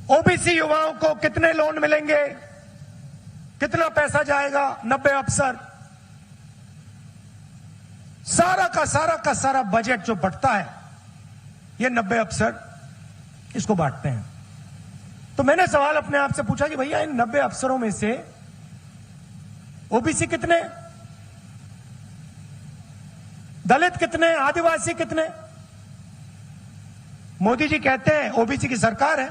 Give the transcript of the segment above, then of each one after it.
OBC युवाओं को कितने लोन मिलेंगे, कितना पैसा जाएगा, 90 अफसर, सारा का सारा बजट जो बढ़ता है ये 90 अफसर इसको बांटते हैं। तो मैंने सवाल अपने आप से पूछा कि भैया इन 90 अफसरों में से ओबीसी कितने, दलित कितने, आदिवासी कितने? मोदी जी कहते हैं ओबीसी की सरकार है।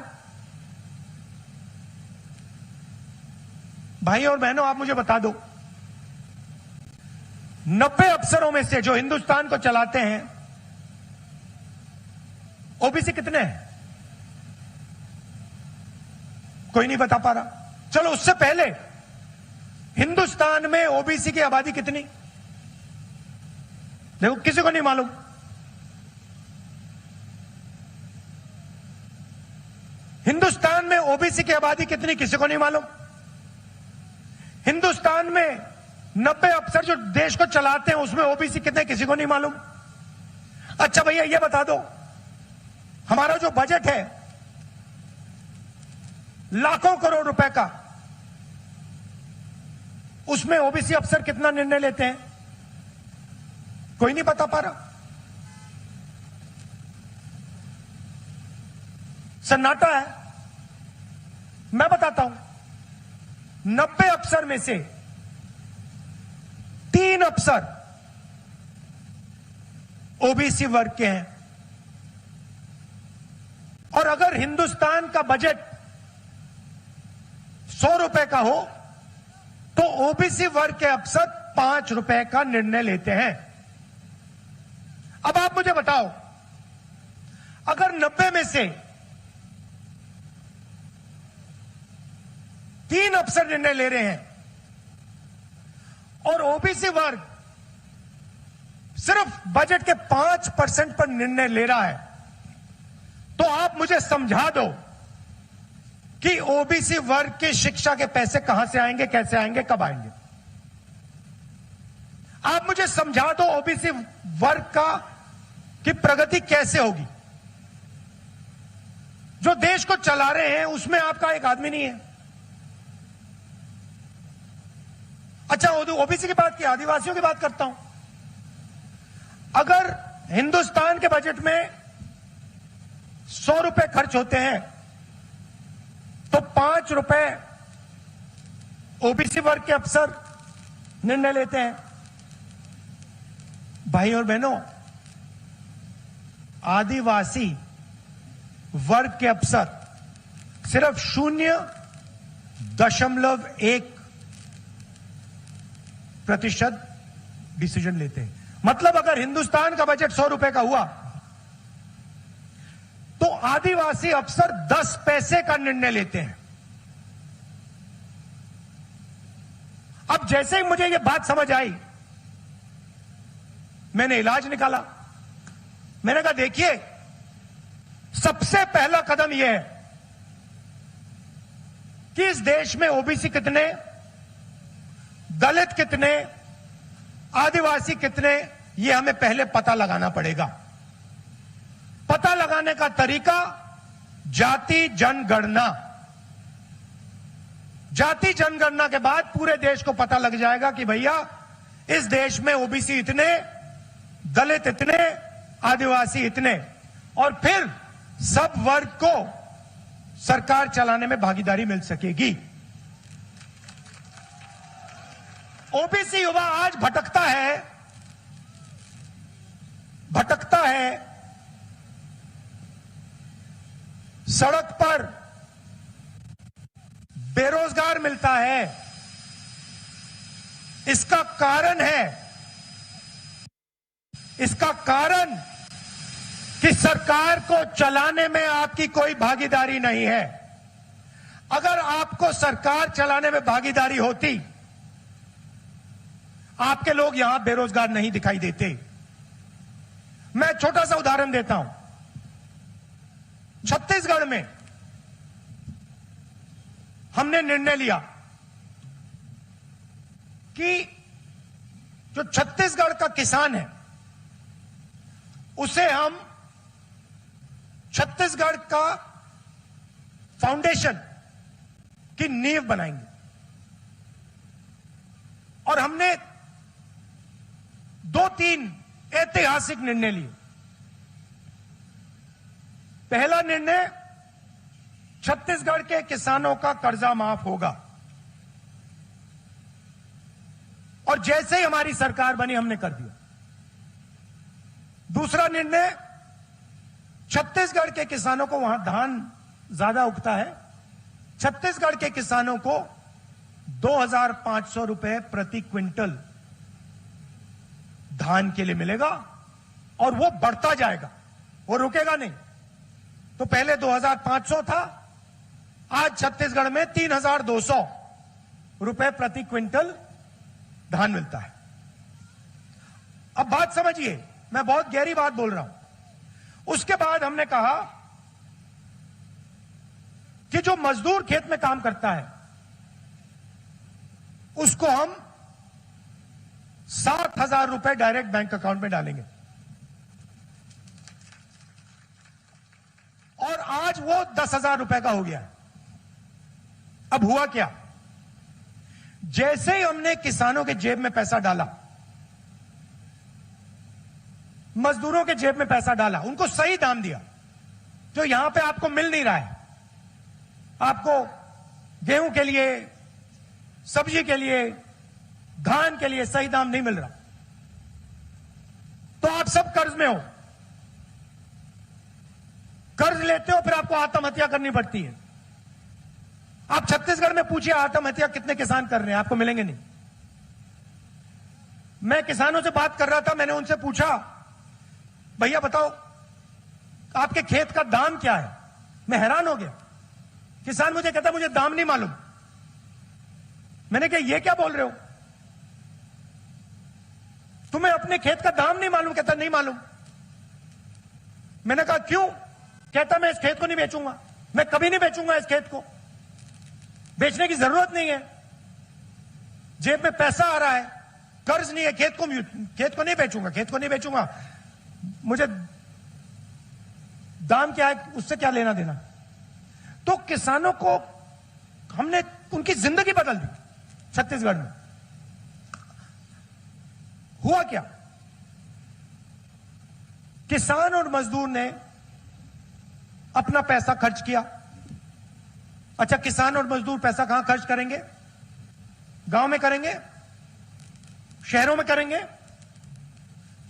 भाई और बहनों, आप मुझे बता दो, 90 अफसरों में से जो हिंदुस्तान को चलाते हैं ओबीसी कितने हैं? कोई नहीं बता पा रहा। चलो उससे पहले हिंदुस्तान में ओबीसी की आबादी कितनी, देखो किसी को नहीं मालूम। हिंदुस्तान में ओबीसी की आबादी कितनी, किसी को नहीं मालूम। हिंदुस्तान में 90 अफसर जो देश को चलाते हैं उसमें ओबीसी कितने, किसी को नहीं मालूम। अच्छा भैया ये बता दो, हमारा जो बजट है लाखों करोड़ रुपए का, उसमें ओबीसी अफसर कितना निर्णय लेते हैं? कोई नहीं बता पा रहा। सन्नाटा है। मैं बताता हूं, 90 अफसर में से 3 अफसर ओबीसी वर्ग के हैं। और अगर हिंदुस्तान का बजट 100 रुपए का हो तो ओबीसी वर्ग के अफसर 5 रुपए का निर्णय लेते हैं। अब आप मुझे बताओ, अगर 90 में से 3 अफसर निर्णय ले रहे हैं और ओबीसी वर्ग सिर्फ बजट के 5% पर निर्णय ले रहा है, तो आप मुझे समझा दो कि ओबीसी वर्ग की शिक्षा के पैसे कहां से आएंगे, कैसे आएंगे, कब आएंगे? आप मुझे समझा दो ओबीसी वर्ग की प्रगति कैसे होगी? जो देश को चला रहे हैं उसमें आपका एक आदमी नहीं है। अच्छा ओबीसी की बात की, आदिवासियों की बात करता हूं। अगर हिंदुस्तान के बजट में 100 रुपए खर्च होते हैं तो 5 रुपए ओबीसी वर्ग के अफसर निर्णय लेते हैं। भाई और बहनों, आदिवासी वर्ग के अफसर सिर्फ 0.1% डिसीजन लेते हैं। मतलब अगर हिंदुस्तान का बजट 100 रुपए का हुआ तो आदिवासी अफसर 10 पैसे का निर्णय लेते हैं। अब जैसे ही मुझे यह बात समझ आई, मैंने इलाज निकाला। मैंने कहा देखिए, सबसे पहला कदम यह है कि इस देश में ओबीसी कितने, दलित कितने, आदिवासी कितने, यह हमें पहले पता लगाना पड़ेगा। पता लगाने का तरीका जाति जनगणना। जाति जनगणना के बाद पूरे देश को पता लग जाएगा कि भैया इस देश में ओबीसी इतने, दलित इतने, आदिवासी इतने, और फिर सब वर्ग को सरकार चलाने में भागीदारी मिल सकेगी। ओबीसी युवा आज भटकता है सड़क पर, बेरोजगार मिलता है। इसका कारण कि सरकार को चलाने में आपकी कोई भागीदारी नहीं है। अगर आपको सरकार चलाने में भागीदारी होती, आपके लोग यहां बेरोजगार नहीं दिखाई देते। मैं छोटा सा उदाहरण देता हूं। छत्तीसगढ़ में हमने निर्णय लिया कि जो छत्तीसगढ़ का किसान है उसे हम छत्तीसगढ़ का फाउंडेशन की नींव बनाएंगे। और हमने 2-3 ऐतिहासिक निर्णय लिए। पहला निर्णय, छत्तीसगढ़ के किसानों का कर्जा माफ होगा। और जैसे ही हमारी सरकार बनी हमने कर दिया। दूसरा निर्णय, छत्तीसगढ़ के किसानों को, वहां धान ज्यादा उगता है, छत्तीसगढ़ के किसानों को 2,500 रुपए प्रति क्विंटल धान के लिए मिलेगा और वो बढ़ता जाएगा, वो रुकेगा नहीं। तो पहले 2,500 था, आज छत्तीसगढ़ में 3,200 रुपए प्रति क्विंटल धान मिलता है। अब बात समझिए, मैं बहुत गहरी बात बोल रहा हूं। उसके बाद हमने कहा कि जो मजदूर खेत में काम करता है उसको हम 7,000 रुपए डायरेक्ट बैंक अकाउंट में डालेंगे। और आज वो 10,000 रुपए का हो गया है। अब हुआ क्या, जैसे ही हमने किसानों के जेब में पैसा डाला, मजदूरों के जेब में पैसा डाला, उनको सही दाम दिया, जो यहां पे आपको मिल नहीं रहा है। आपको गेहूं के लिए, सब्जी के लिए, धान के लिए सही दाम नहीं मिल रहा, तो आप सब कर्ज में हो, कर्ज लेते हो, फिर आपको आत्महत्या करनी पड़ती है। आप छत्तीसगढ़ में पूछिए आत्महत्या कितने किसान कर रहे हैं, आपको मिलेंगे नहीं। मैं किसानों से बात कर रहा था, मैंने उनसे पूछा, भैया बताओ आपके खेत का दाम क्या है। मैं हैरान हो गया। किसान मुझे कहता मुझे दाम नहीं मालूम। मैंने कहा ये क्या बोल रहे हो, तुम्हें अपने खेत का दाम नहीं मालूम। कहता नहीं मालूम। मैंने कहा क्यों। कहता मैं इस खेत को नहीं बेचूंगा, मैं कभी नहीं बेचूंगा इस खेत को, बेचने की जरूरत नहीं है, जेब में पैसा आ रहा है, कर्ज नहीं है, खेत को नहीं बेचूंगा, खेत को नहीं बेचूंगा, मुझे दाम क्या है उससे क्या लेना देना। तो किसानों को हमने, उनकी जिंदगी बदल दी छत्तीसगढ़ में। हुआ क्या, किसान और मजदूर ने अपना पैसा खर्च किया। अच्छा, किसान और मजदूर पैसा कहां खर्च करेंगे, गांव में करेंगे, शहरों में करेंगे।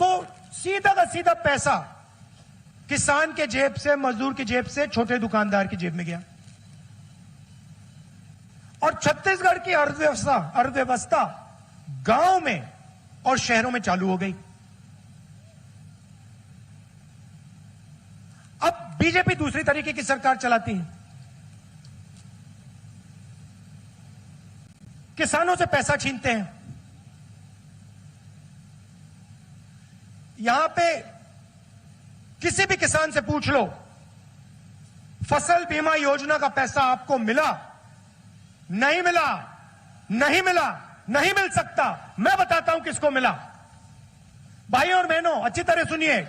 तो सीधा का सीधा पैसा किसान के जेब से, मजदूर की जेब से, छोटे दुकानदार की जेब में गया। और छत्तीसगढ़ की अर्थव्यवस्था गांव में और शहरों में चालू हो गई। अब बीजेपी दूसरी तरीके की सरकार चलाती है, किसानों से पैसा छीनते हैं। यहां पे किसी भी किसान से पूछ लो, फसल बीमा योजना का पैसा आपको मिला, नहीं मिला, नहीं मिला, नहीं मिल सकता। मैं बताता हूं किसको मिला। भाइयों और बहनों अच्छी तरह सुनिए,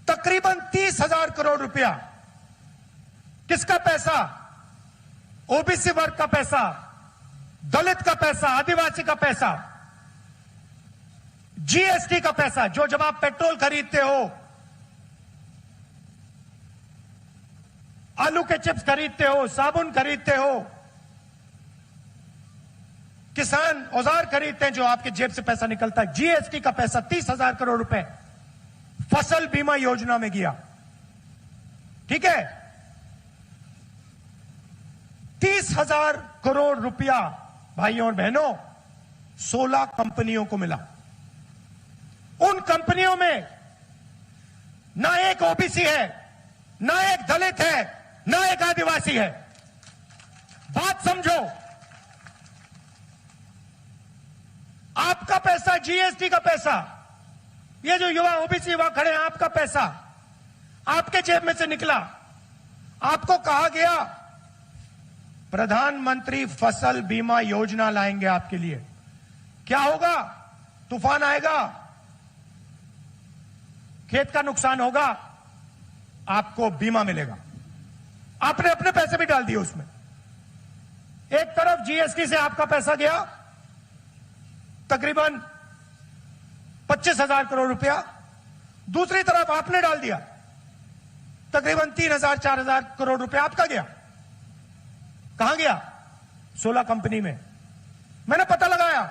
तकरीबन 30,000 करोड़ रुपया किसका पैसा, ओबीसी वर्ग का पैसा, दलित का पैसा, आदिवासी का पैसा, जीएसटी का पैसा, जो जब आप पेट्रोल खरीदते हो, आलू के चिप्स खरीदते हो, साबुन खरीदते हो, किसान औजार खरीदते हैं, जो आपके जेब से पैसा निकलता है, जीएसटी का पैसा 30,000 करोड़ रुपए फसल बीमा योजना में गया। ठीक है, 30,000 करोड़ रुपया भाइयों और बहनों 16 कंपनियों को मिला। उन कंपनियों में ना एक ओबीसी है, ना एक दलित है, ना एक आदिवासी है। बात समझो, आपका पैसा, जीएसटी का पैसा, ये जो युवा ओबीसी युवा खड़े हैं, आपका पैसा आपके जेब में से निकला। आपको कहा गया प्रधानमंत्री फसल बीमा योजना लाएंगे आपके लिए। क्या होगा, तूफान आएगा, खेत का नुकसान होगा, आपको बीमा मिलेगा। आपने अपने पैसे भी डाल दिए उसमें। एक तरफ जीएसटी से आपका पैसा गया तकरीबन 25,000 करोड़ रुपया, दूसरी तरफ आपने डाल दिया तकरीबन 3,000-4,000 करोड़ रुपया आपका गया। कहां गया? 16 कंपनी में। मैंने पता लगाया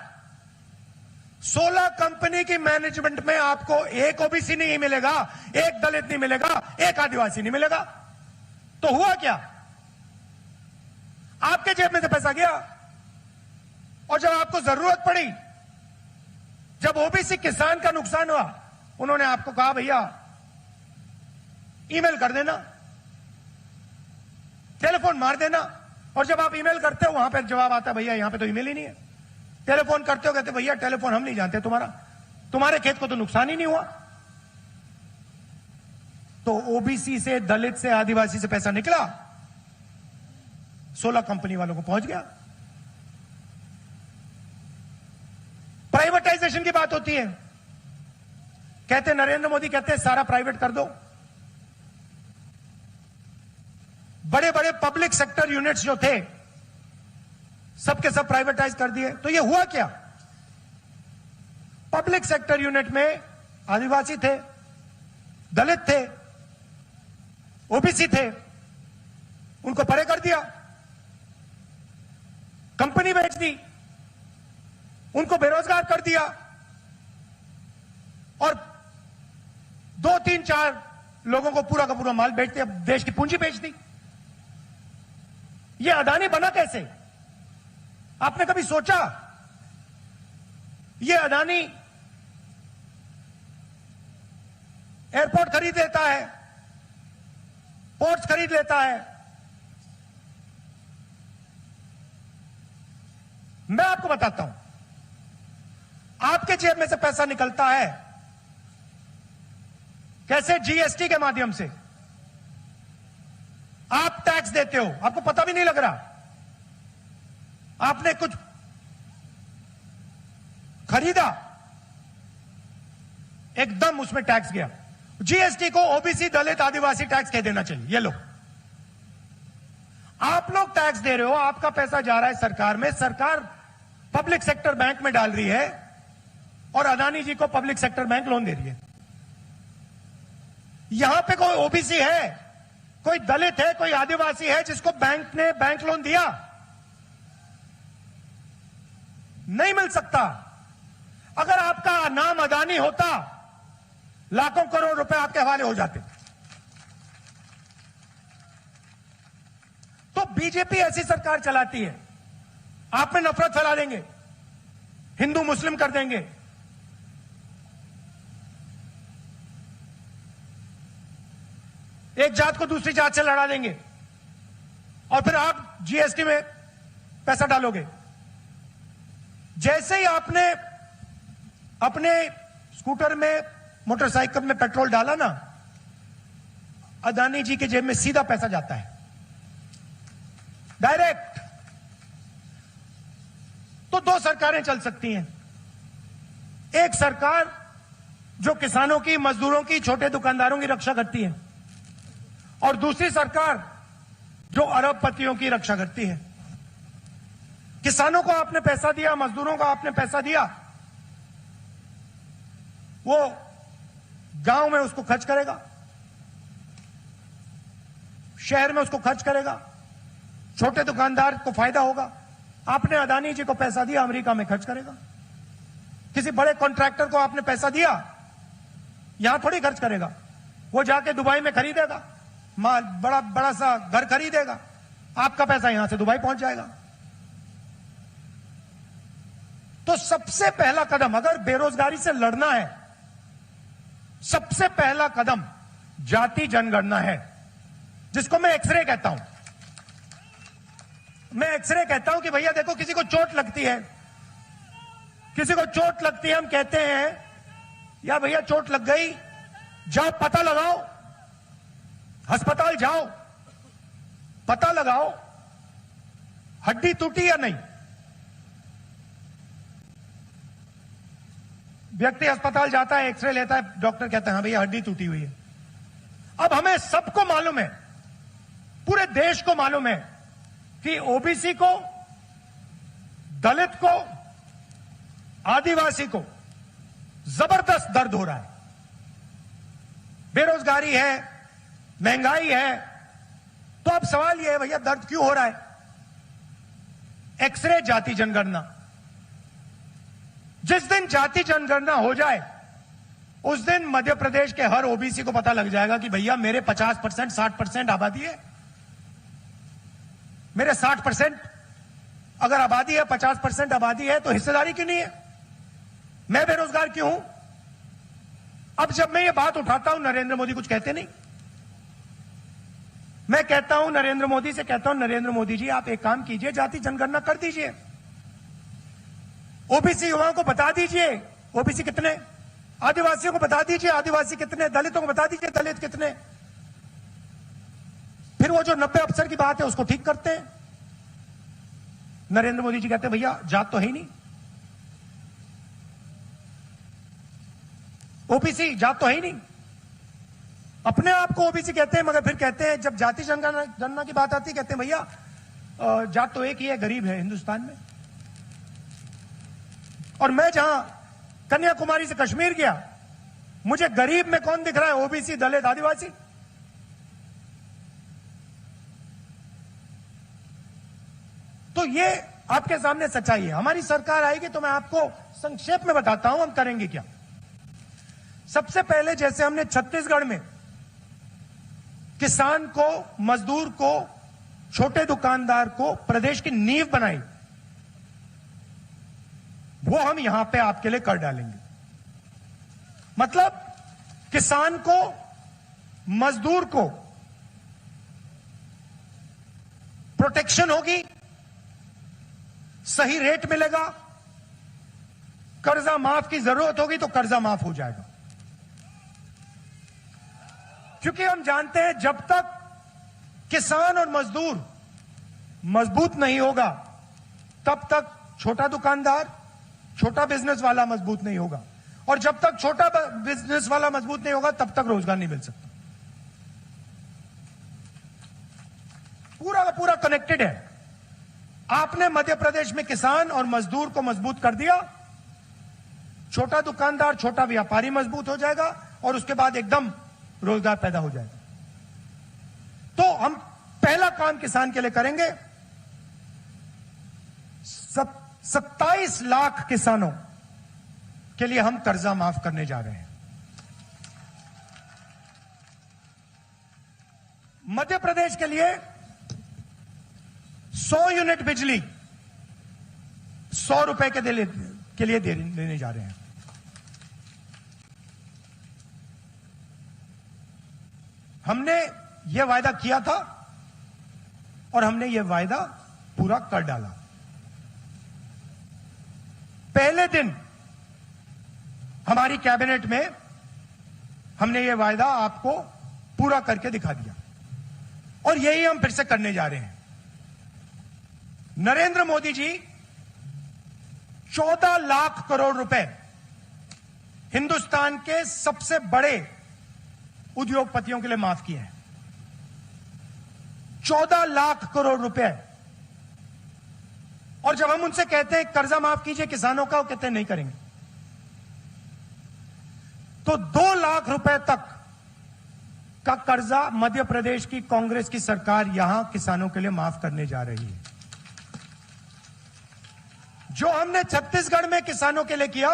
16 कंपनी की मैनेजमेंट में आपको एक ओबीसी नहीं मिलेगा, एक दलित नहीं मिलेगा, एक आदिवासी नहीं मिलेगा। तो हुआ क्या? आपके जेब में से पैसा गया और जब आपको जरूरत पड़ी, जब ओबीसी किसान का नुकसान हुआ, उन्होंने आपको कहा भैया ईमेल कर देना, टेलीफोन मार देना। और जब आप ईमेल करते हो वहां पर जवाब आता है भैया यहां पे तो ईमेल ही नहीं है। टेलीफोन करते हो, कहते भैया टेलीफोन हम नहीं जानते, तुम्हारे खेत को तो नुकसान ही नहीं हुआ। तो ओबीसी से, दलित से, आदिवासी से पैसा निकला, 16 कंपनी वालों को पहुंच गया। प्राइवेटाइजेशन की बात होती है, कहते नरेंद्र मोदी कहते हैं सारा प्राइवेट कर दो। बड़े बड़े पब्लिक सेक्टर यूनिट्स जो थे सबके सब प्राइवेटाइज कर दिए। तो ये हुआ क्या? पब्लिक सेक्टर यूनिट में आदिवासी थे, दलित थे, ओबीसी थे, उनको परे कर दिया, कंपनी बेच दी, उनको बेरोजगार कर दिया और 2, 3, 4 लोगों को पूरा का पूरा माल बेच दिया, देश की पूंजी बेच दी। ये अदानी बना कैसे? आपने कभी सोचा? ये अदानी एयरपोर्ट खरीद लेता है, पोर्ट्स खरीद लेता है। मैं आपको बताता हूं, आपके जेब में से पैसा निकलता है कैसे? जीएसटी के माध्यम से। आप टैक्स देते हो, आपको पता भी नहीं लग रहा। आपने कुछ खरीदा, एकदम उसमें टैक्स गया। जीएसटी को ओबीसी, दलित, आदिवासी टैक्स कह देना चाहिए। ये लो, आप लोग टैक्स दे रहे हो, आपका पैसा जा रहा है सरकार में, सरकार पब्लिक सेक्टर बैंक में डाल रही है और अदानी जी को पब्लिक सेक्टर बैंक लोन दे रही है। यहां पे कोई ओबीसी है, कोई दलित है, कोई आदिवासी है जिसको बैंक ने बैंक लोन दिया? नहीं मिल सकता। अगर आपका नाम अदानी होता, लाखों करोड़ रुपए आपके हवाले हो जाते। तो बीजेपी ऐसी सरकार चलाती है, आप में नफरत फैला देंगे, हिंदू मुस्लिम कर देंगे। एक जात को दूसरी जात से लड़ा देंगे और फिर आप जीएसटी में पैसा डालोगे। जैसे ही आपने अपने स्कूटर में, मोटरसाइकिल में पेट्रोल डाला ना, अदानी जी के जेब में सीधा पैसा जाता है, डायरेक्ट। तो 2 सरकारें चल सकती हैं। एक सरकार जो किसानों की, मजदूरों की, छोटे दुकानदारों की रक्षा करती है और दूसरी सरकार जो अरबपतियों की रक्षा करती है। किसानों को आपने पैसा दिया, मजदूरों को आपने पैसा दिया, वो गांव में उसको खर्च करेगा, शहर में उसको खर्च करेगा, छोटे दुकानदार को फायदा होगा। आपने अदानी जी को पैसा दिया, अमेरिका में खर्च करेगा। किसी बड़े कॉन्ट्रैक्टर को आपने पैसा दिया, यहां थोड़ी खर्च करेगा, वो जाके दुबई में खरीदेगा, बड़ा बड़ा सा घर खरीदेगा, आपका पैसा यहां से दुबई पहुंच जाएगा। तो सबसे पहला कदम, अगर बेरोजगारी से लड़ना है, सबसे पहला कदम जाति जनगणना है, जिसको मैं एक्सरे कहता हूं। मैं एक्सरे कहता हूं कि भैया देखो, किसी को चोट लगती है, किसी को चोट लगती है, हम कहते हैं या भैया चोट लग गई, जाओ पता लगाओ, अस्पताल जाओ, पता लगाओ हड्डी टूटी या नहीं। व्यक्ति अस्पताल जाता है, एक्सरे लेता है, डॉक्टर कहता है हाँ भैया हड्डी टूटी हुई है। अब हमें सबको मालूम है, पूरे देश को मालूम है कि ओबीसी को, दलित को, आदिवासी को जबरदस्त दर्द हो रहा है। बेरोजगारी है, महंगाई है। तो अब सवाल यह है भैया, दर्द क्यों हो रहा है? एक्सरे जाति जनगणना, जिस दिन जाति जनगणना हो जाए उस दिन मध्य प्रदेश के हर ओबीसी को पता लग जाएगा कि भैया मेरे 50%, 60% आबादी है, मेरे 60% अगर आबादी है, 50% आबादी है, तो हिस्सेदारी क्यों नहीं है? मैं बेरोजगार क्यों हूं? अब जब मैं ये बात उठाता हूं, नरेंद्र मोदी कुछ कहते नहीं। मैं कहता हूं नरेंद्र मोदी से, कहता हूं नरेंद्र मोदी जी आप एक काम कीजिए, जाति जनगणना कर दीजिए, ओबीसी युवाओं को बता दीजिए ओबीसी कितने, आदिवासियों को बता दीजिए आदिवासी कितने, दलितों को बता दीजिए दलित कितने। फिर वो जो 90% की बात है उसको ठीक करते हैं। नरेंद्र मोदी जी कहते हैं भैया जात तो है ही नहीं, ओबीसी जात तो है ही नहीं, अपने आप को ओबीसी कहते हैं, मगर फिर कहते हैं जब जाति जनगणना की बात आती है कहते हैं भैया जात तो एक ही है, गरीब है हिंदुस्तान में। और मैं जहां कन्याकुमारी से कश्मीर गया, मुझे गरीब में कौन दिख रहा है? ओबीसी, दलित, आदिवासी। तो ये आपके सामने सच्चाई है। हमारी सरकार आएगी तो मैं आपको संक्षेप में बताता हूं हम करेंगे क्या। सबसे पहले जैसे हमने छत्तीसगढ़ में किसान को, मजदूर को, छोटे दुकानदार को प्रदेश की नींव बनाई, वो हम यहां पे आपके लिए कर डालेंगे। मतलब किसान को, मजदूर को प्रोटेक्शन होगी, सही रेट मिलेगा, कर्जा माफ की जरूरत होगी तो कर्जा माफ हो जाएगा। क्योंकि हम जानते हैं जब तक किसान और मजदूर मजबूत नहीं होगा तब तक छोटा दुकानदार, छोटा बिजनेस वाला मजबूत नहीं होगा, और जब तक छोटा बिजनेस वाला मजबूत नहीं होगा तब तक रोजगार नहीं मिल सकता। पूरा का पूरा कनेक्टेड है। आपने मध्य प्रदेश में किसान और मजदूर को मजबूत कर दिया, छोटा दुकानदार, छोटा व्यापारी मजबूत हो जाएगा, और उसके बाद एकदम रोजगार पैदा हो जाएगा। तो हम पहला काम किसान के लिए करेंगे, 27 लाख किसानों के लिए हम कर्जा माफ करने जा रहे हैं। मध्य प्रदेश के लिए 100 यूनिट बिजली 100 रुपए के लिए देने जा रहे हैं। हमने यह वायदा किया था और हमने यह वायदा पूरा कर डाला। पहले दिन हमारी कैबिनेट में हमने यह वायदा आपको पूरा करके दिखा दिया, और यही हम फिर से करने जा रहे हैं। नरेंद्र मोदी जी 14 लाख करोड़ रुपए हिंदुस्तान के सबसे बड़े उद्योगपतियों के लिए माफ किए हैं। 14 लाख करोड़ रुपए। और जब हम उनसे कहते हैं कर्जा माफ कीजिए किसानों का, वो कहते हैं नहीं करेंगे। तो 2 लाख रुपए तक का कर्जा मध्य प्रदेश की कांग्रेस की सरकार यहां किसानों के लिए माफ करने जा रही है। जो हमने छत्तीसगढ़ में किसानों के लिए किया,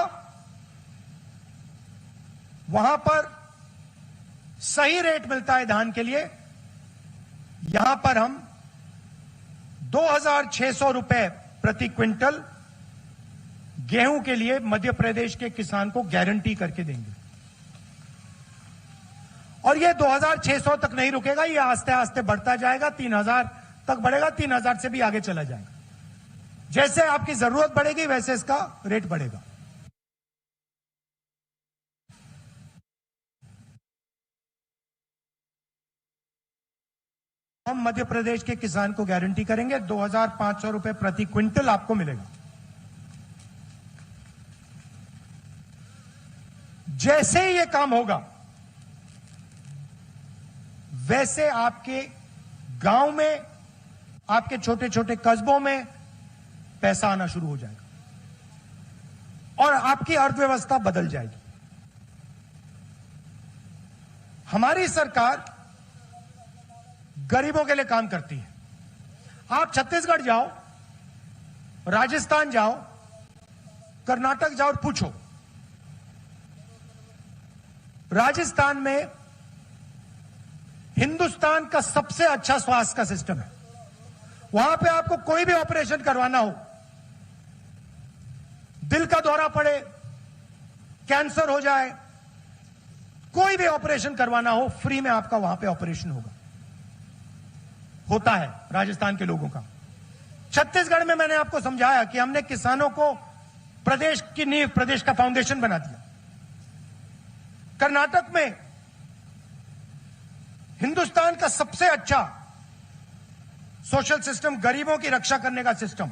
वहां पर सही रेट मिलता है धान के लिए, यहां पर हम 2,600 रुपए प्रति क्विंटल गेहूं के लिए मध्य प्रदेश के किसान को गारंटी करके देंगे। और यह 2,600 तक नहीं रुकेगा, यह आस्ते आस्ते बढ़ता जाएगा, 3,000 तक बढ़ेगा, 3,000 से भी आगे चला जाएगा। जैसे आपकी जरूरत बढ़ेगी वैसे इसका रेट बढ़ेगा। हम मध्य प्रदेश के किसान को गारंटी करेंगे 2,500 रुपए प्रति क्विंटल आपको मिलेगा। जैसे ही यह काम होगा, वैसे आपके गांव में, आपके छोटे छोटे कस्बों में पैसा आना शुरू हो जाएगा और आपकी अर्थव्यवस्था बदल जाएगी। हमारी सरकार गरीबों के लिए काम करती है। आप छत्तीसगढ़ जाओ, राजस्थान जाओ, कर्नाटक जाओ और पूछो। राजस्थान में हिंदुस्तान का सबसे अच्छा स्वास्थ्य का सिस्टम है। वहां पे आपको कोई भी ऑपरेशन करवाना हो, दिल का दौरा पड़े, कैंसर हो जाए, कोई भी ऑपरेशन करवाना हो, फ्री में आपका वहां पे ऑपरेशन होता है राजस्थान के लोगों का। छत्तीसगढ़ में मैंने आपको समझाया कि हमने किसानों को प्रदेश की नींव, प्रदेश का फाउंडेशन बना दिया। कर्नाटक में हिंदुस्तान का सबसे अच्छा सोशल सिस्टम, गरीबों की रक्षा करने का सिस्टम